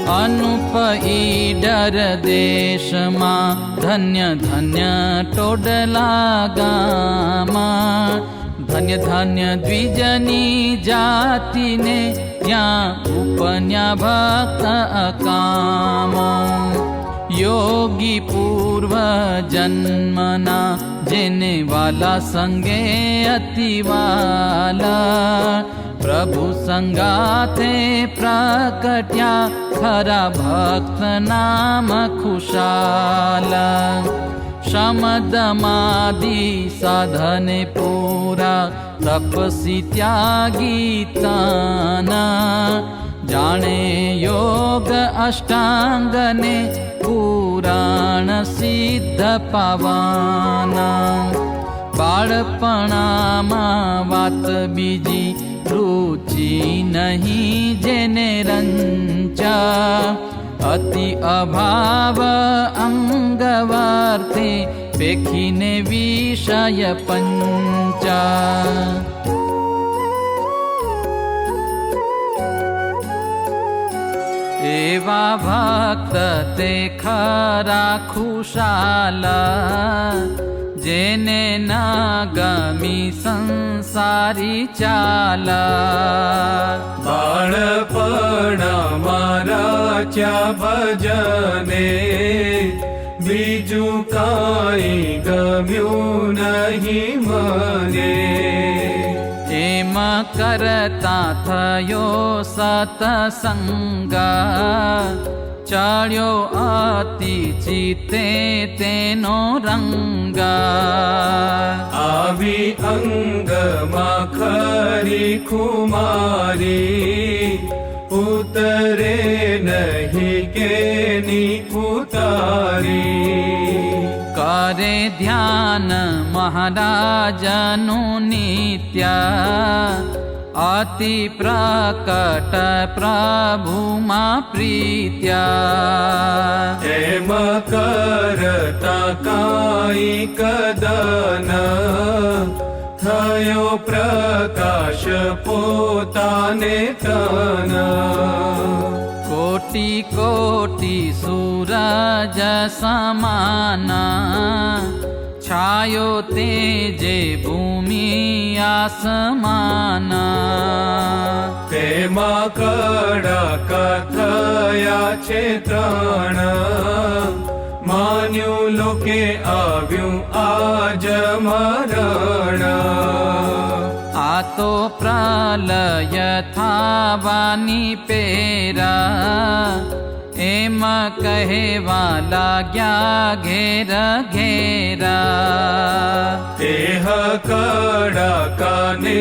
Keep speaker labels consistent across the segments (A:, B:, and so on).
A: અનુપ ઈડર દેશમાં ધન્ય ધન્ય ટોડલા ગામાં ધન્ય ધન્ય દ્વિજની જાતિને ત્યાં ઉપન્યા ભક્ત અકામ યોગી પૂર્વ જન્મના જેને વાલા સંગે અતિવાલા પ્રભુ સંગાથે પ્રકટ્યા ખરા ભક્ત નામ ખુશાલા શમદમાદિ સાધને પૂરા તપસી ત્યાગી તાના જાણે યોગ અષ્ટાંગને પુરાણ સિદ્ધ પાવાના બાળપણામાં વાત બીજી રુચિ નહીં જેને રંચા અતિ અભાવ અંગવાર્થે પેખીને વિષય પંચા એવા ભક્ત તે ખરા ખુશાલા જેને ના ગમી સંસારી ચાલા
B: બાળપણમાં રાચ્યા ભજને બીજું કાંઈ ગમ્યું નહીં મને
A: એમ કરતા થયો સતસંગા ચડ્યો અતિ ચિત્તે તેનો રંગા
B: આવી અંગમાં ખરી ખુમારી ઉતરે નહીં કેની ઉતારી
A: કરે ધ્યાન મહારાજનું નિત્યા અતિ પ્રકટ પ્રભુમાં પ્રીત્યા
B: એમ કરતા કાંઈ કદન થયો પ્રકાશ પોતાને તન
A: કોટી કોટી સૂરજ સમાના છાયો તેજે ભૂમિ આસમાના
B: તેમાં કડાકા થયા છે ત્રણ માન્યું લોકે આવ્યું આજ મરણ
A: આ તો પ્રલય થાવાની પેરા એમ કહેવા લાગ્યા ઘેર ઘેરા
B: તેહ કડાકાને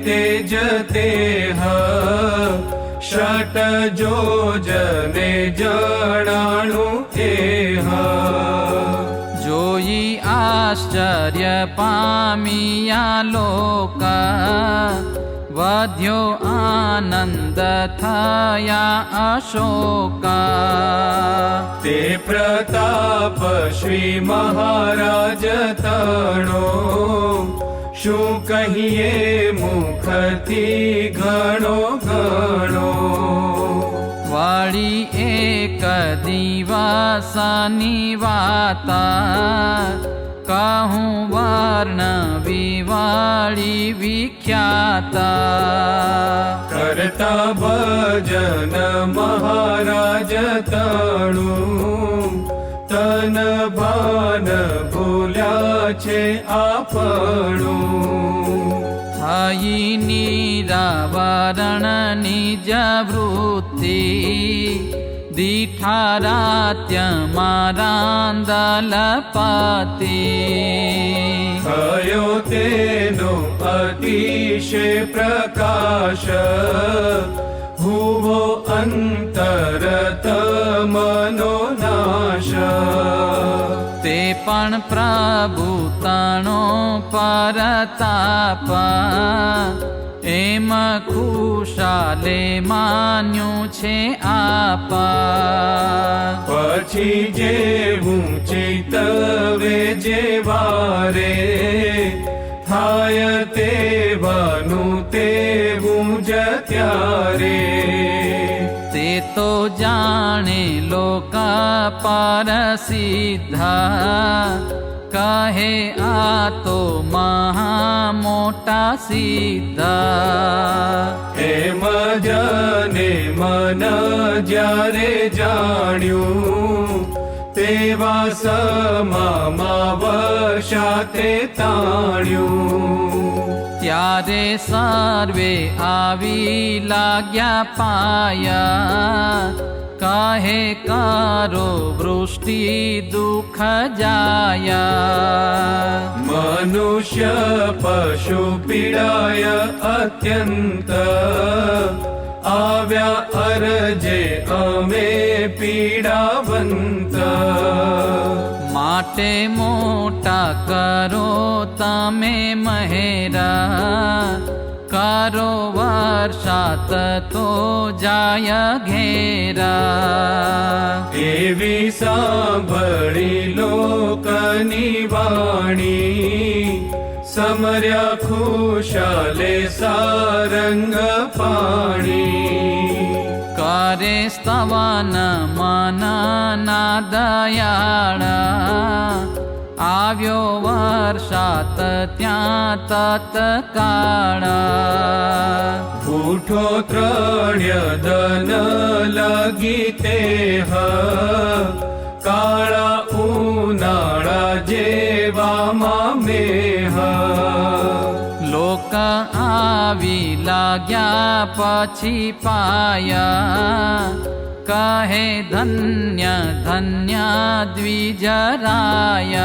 B: તેજ તેહ ષટ જોજને જણાણું એહ
A: જોઈ આશ્ચર્ય પામિયા લોકા વધ્યો આનંદ થયા અશોકા
B: તે પ્રતાપ શ્રી મહારાજ તણો શું કહીએ મુખથી ઘણો ઘણો
A: વાળી એક દિવસની વાતા કહું વર્ણ વિવાળી વિખ્યાતા
B: કરતા ભજન મહારાજ તણું તન ભાન ભૂલ્યા છે આપણું
A: થઈ નિરાવરણ નિજ વૃત્તિ દીઠા રાત્યમાં રાંદલપતિ
B: થયો તેનો અતિશય પ્રકાશ હુવો અંતરત મનો નાશ
A: તે પણ પ્રભુ તણો પરતાપ એમ ખુશાલે માન્યું છે આપા
B: પછી જેવું ચિતવે જે વારે થાય તેવાનું તેવું જ ત્યારે
A: તે તો જાણે લોક પરસિદ્ધ કહે આ તો મહા મોટા સિદ્ધ
B: એમ જને મન જ્યારે જાણ્યું તેવા સમામાં વર્ષાતે તાણ્યું
A: ત્યારે સર્વે આવી લાગ્યા પાયા કહે કરો વૃષ્ટિ દુઃખ જાયા
B: મનુષ્ય પશુ પીડાય અત્યંત આવ્યા અરજે અમે પીડાવંત
A: માટે મોટા કરો તમે મહેરા કરો વર્ષાત તો જાય ઘેરા
B: એવી સાંભળી લોકની વાણી સમર્યા ખુશાલે સારંગ પાણી
A: કરે સ્તવન મન ના દયાળા આવ્યો વર્ષાત ત્યાં તત્કાળા
B: ઉઠો ત્રણ્ય દન લાગી તે કાળા ઉનાળા જેવામાં મેહ
A: લોક આવી લાગ્યા પછી પાયા કહે ધન્ય ધન્ય દ્વિજરાયા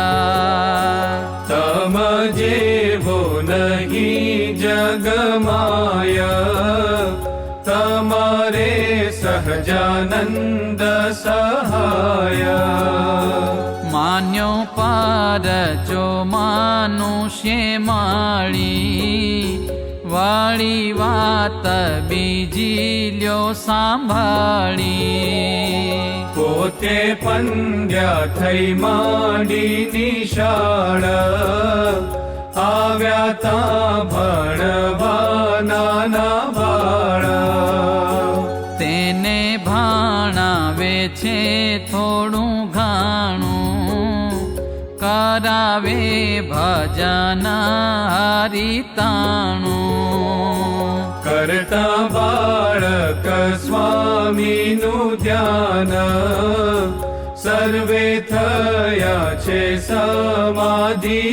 B: તમ જેવો નહીં જગમાય તમારે સહજાનંદ સહાય
A: માન્યો પર જો મનુષ્ય મળી વાળી વાત બીજી લ્યો સાંભળી
B: પોતે પંડ્યા થઈ માંડી નિશાળ આવ્યા તા ભણવા નાના બાળ
A: તેને ભણાવે છે થોડું ઘણું કરાવે ભજન હરિતાણું
B: કરતા બાળક સ્વામીનું ધ્યાન સર્વે થયા છે સમાધિવાન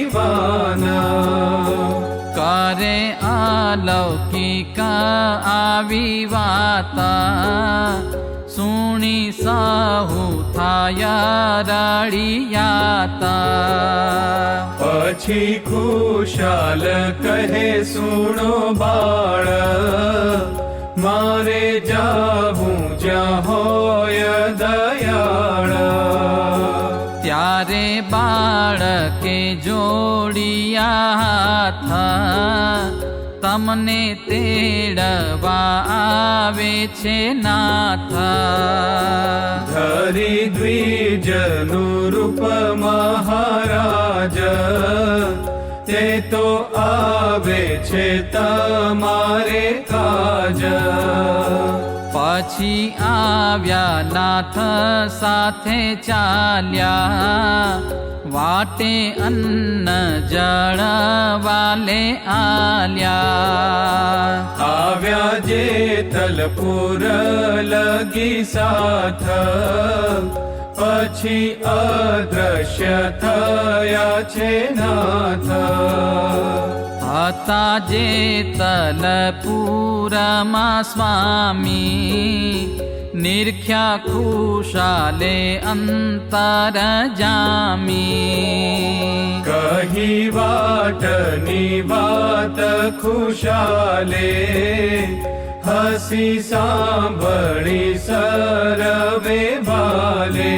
A: કરે અલૌકિક આવી વાતા સુણી સહુ થાયા રળિયાતા
B: પછી ખુશાલ કહે સુણો બાળ મારે જાવું જ્યાં હોય દયાળ
A: ત્યારે બાળકે જોડિયા હાથ તમને તેડવા આવે છે નાથ
B: ધરી દ્વિજનું રૂપ મહારાજ તે તો આવે છે તમારે કાજ
A: પછી આવ્યા નાથ સાથે ચાલ્યા વાટે અન્ન જળ વાલે આલ્યા
B: આવ્યા જે તલપુર લગી સાથ પછી અદ્રશ્ય થયા છે નાથ
A: હતા જે તલપુરમાં સ્વામી નિરખ્યા ખુશાલે અંતર જામી
B: કહી વાટની વાત ખુશાલે હસી સાંભળી સરવે ભાલે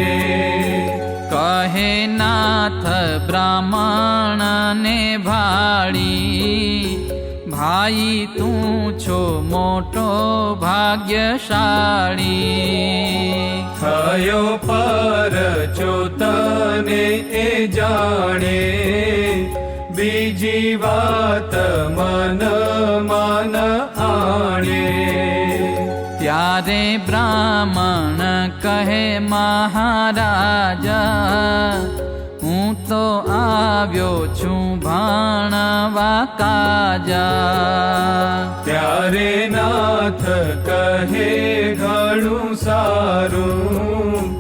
A: કહે નાથ બ્રાહ્મણને ભાળી ભાઈ તું છો મોટો ભાગ્યશાળી
B: થયો પર ચોતને એ જાણે બીજી વાત મન માન આણે
A: ત્યારે બ્રાહ્મણ કહે મહારાજા, હું તો આવ્યો છું ભાણવા કાજા.
B: ત્યારે નાથ કહે ઘણું સારું,